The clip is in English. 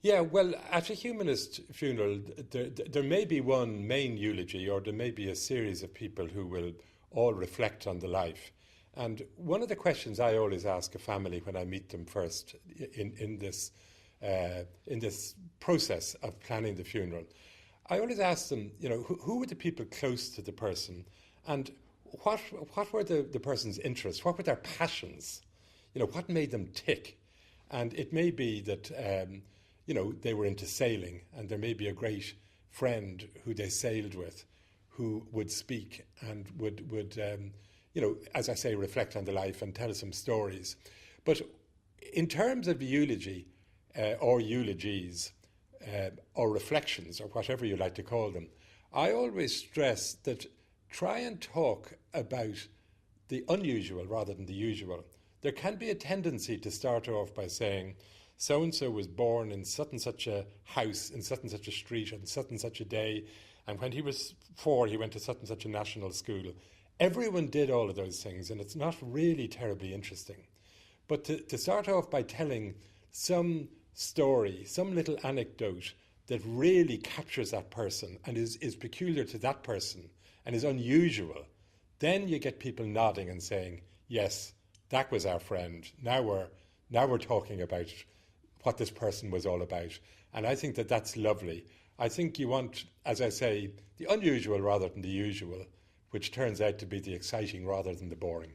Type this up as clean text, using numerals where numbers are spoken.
Yeah, well, at a humanist funeral, there may be one main eulogy, or there may be a series of people who will all reflect on the life. And one of the questions I always ask a family when I meet them first in this process of planning the funeral, I always ask them, who were the people close to the person, and what were the person's interests? What were their passions? What made them tick? And it may be that they were into sailing, and there may be a great friend who they sailed with, who would speak and would as I say, reflect on the life and tell some stories. But in terms of eulogy or eulogies or reflections or whatever you like to call them, I always stress that try and talk about the unusual rather than the usual. There can be a tendency to start off by saying, so-and-so was born in such and such a house, in such and such a street, on such and such a day, and when he was 4, he went to such and such a national school. Everyone did all of those things, and it's not really terribly interesting. But to start off by telling some story, some little anecdote that really captures that person and is peculiar to that person and is unusual, then you get people nodding and saying, yes, that was our friend. Now we're talking about what this person was all about. And I think that that's lovely. I think you want, as I say, the unusual rather than the usual, which turns out to be the exciting rather than the boring.